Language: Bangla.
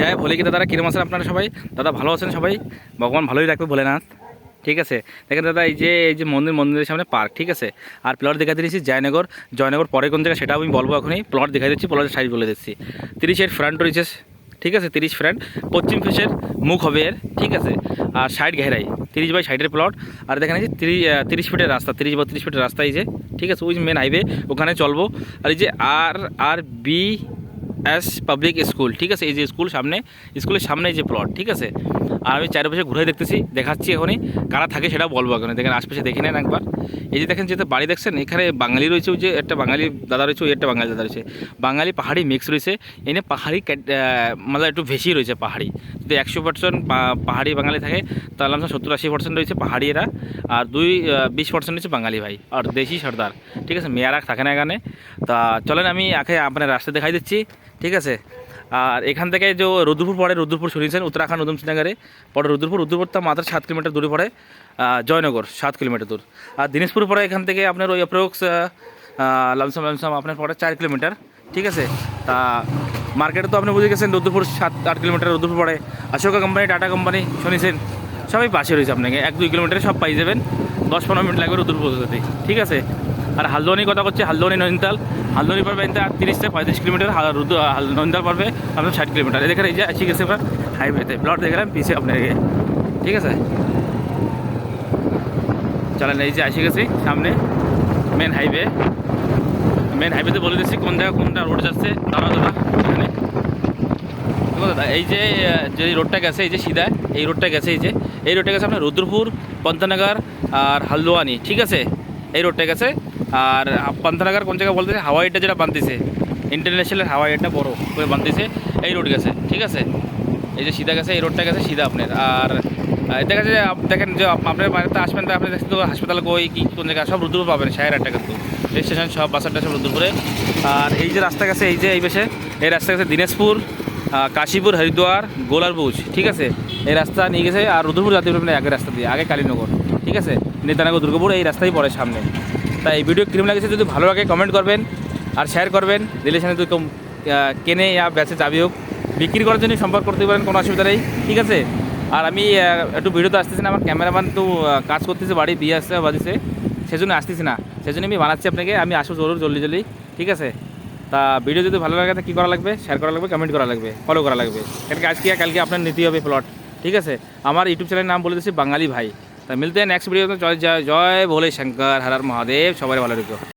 জয় ভোলে কি দাদারা কিরম আছেন আপনারা সবাই? দাদা ভালো আছেন সবাই? ভগবান ভালোই রাখবে ভোলেনাথ। ঠিক আছে, দেখেন দাদা এই যে মন্দিরের সামনে পার্ক, ঠিক আছে। আর প্লট দেখা দিয়েছি জয়নগর পরে কোন জায়গা সেটা আমি বলবো এখনই। প্লট দেখা দিচ্ছি, প্লটের সাইজ বলে দিচ্ছি। 30 ফ্রন্ট রয়েছে, ঠিক আছে, 30 ফ্রন্ট, পশ্চিম ফেসের মুখ হবে এর, ঠিক আছে। আর সাইড ঘেরাই 30/60 প্লট। আর দেখেন এই যে 30 ফিটের রাস্তা, 30 বা 30 ফিটের রাস্তা এই যে, ঠিক আছে। ওই মেন হাইওয়ে ওখানে চলবো। আর এই যে আর বি পাবলিক স্কুল, ঠিক আছে। এই যে স্কুলের সামনে এই যে প্লট, ঠিক আছে। আর আমি চারপাশে ঘুরে দেখাচ্ছি এখনই কারা থাকে সেটা বলবো এখন। দেখেন আশপাশে দেখে নেন একবার। এই যে দেখেন যেটা বাড়ি দেখছেন, এখানে বাঙালি রয়েছে, ওই যে একটা বাঙালি দাদা রয়েছে, ওই একটা বাঙালি দাদা রয়েছে। বাঙালি পাহাড়ি মিক্স রয়েছে এনে, পাহাড়ি মানে একটু বেশি রয়েছে পাহাড়ি। যদি 100% পাহাড়ি বাঙালি থাকে তাহলে আমরা 70-80% রয়েছে পাহাড়ি এরা, আর 20% রয়েছে বাঙালি ভাই, আর দেশি সর্দার, ঠিক আছে। মেয়ারা থাকে না এখানে। তা চলেন আমি আগে আপনার রাস্তা দেখাই দিচ্ছি, ঠিক আছে। আর এখান থেকে যে রুদ্রপুর পড়ে, রুদ্রপুর শুনেছেন উত্তরাখণ্ড উধমসিংনগরে পড়ে রুদ্রপুর তো মাত্র 7 কিলোমিটার দূরে পড়ে। জয়নগর 7 কিলোমিটার দূর। আর দিনাজপুর পড়ে এখান থেকে আপনার ওই অ্যাপ্রক্স লামসাম আপনার পড়ে 4 কিলোমিটার, ঠিক আছে। তা মার্কেটে তো আপনি বুঝে গেছেন রুদ্রপুর 7-8 কিলোমিটার রুদ্রপুর পড়ে। অশোকা কোম্পানি, টাটা কোম্পানি শুনেছেন, সবাই পাশে রয়েছে। আপনাকে 1-2 কিলোমিটারে সব পাই যাবেন। 10-15 মিনিট লাগবে রুদ্রপুর পৌঁছাতে, ঠিক আছে। আর হালদোয়ানি কথা করছে, হালদোয়ানি নৈনিতাল, হালদোয়ানি পড়বে এনতে 30-35 কিলোমিটার, নৈনিতাল পড়বে আপনার 60 কিলোমিটার। দেখেন এই যে আসি গেছে এবার হাইওয়েতে, প্লট দেখলাম পিছিয়ে আপনাকে, ঠিক আছে। চলেন এই যে আসি গেছি সামনে মেন হাইওয়েতে বলে দিচ্ছি কোনটা রোড যাচ্ছে। দাঁড়া এখানে দাদা, এই যে রোডটা গেছে, এই যে সিধা এই রোডটা গেছে, এই রোডটা গেছে আপনার রুদ্রপুর, পন্তনগর আর হালদোয়ানি, ঠিক আছে। এই রোডটা গেছে। আর পন্তনগর কোন জায়গায় বলতেছে, হাওয়াই আড্ডা যেটা বানতেছে, ইন্টারন্যাশনাল হাওয়াই আড্ডা বড় করে বানতেছে, এই রোড গেছে, ঠিক আছে। এই যে সিধা গেছে, এই রোডটা গেছে সিধা আপনার। আর দেখা যাচ্ছে দেখেন যে আপনার বাড়িতে আসবেন তা আপনি দেখছেন তো হাসপাতাল কই কি কোন জায়গায় সব রুদ্রপুর পাবেন, শাহের আড্ডা কিন্তু রেল স্টেশন সব বাস আড্ডা সব রুদ্রপুরে। আর এই যে রাস্তা গেছে, এই বেশে এই রাস্তা গেছে দিনাজপুর, কাশীপুর, হরিদ্বার, গোলারবুজ, ঠিক আছে। এই রাস্তা নিয়ে গেছে। আর রুদ্রপুর জাতীয় উদ্যানের আগের রাস্তা দিয়ে, আগে কালীনগর, ঠিক আছে, নেতানগর, দুর্গাপুর, এই রাস্তাই পড়ে সামনে। তাই এই ভিডিও কিরম লাগেছে যদি ভালো লাগে কমেন্ট করবেন আর শেয়ার করবেন। রিলেশনে যদি কেনে ইয়া বেচে যাবি হোক, বিক্রি করার জন্য সম্পর্ক করতে পারেন, কোনো অসুবিধা নেই, ঠিক আছে। আর আমি একটু ভিডিওতে আসতেছি না, আমার ক্যামেরাম্যান তো কাজ করতেছে, বাড়ি বিয়ে আসছে বাজিছে, সেজন্য আসতেছি না, সেজন্য আমি বানাচ্ছি আপনাকে। আমি আসবো জলদি, ঠিক আছে। তা ভিডিও যদি ভালো লাগে তা কী করা লাগবে, শেয়ার করা লাগবে, কমেন্ট করা লাগবে, ফলো করা লাগবে। কালকে আপনার নিতে হবে প্লট, ঠিক আছে। আমার ইউটিউব চ্যানেলের নাম বলে দিচ্ছি বাঙালি ভাই। তা মিলতে নেক্সট ভিডিও। জয় ভোলে শঙ্কর, হর হর মহাদেব, সবাই ভালো রেখো।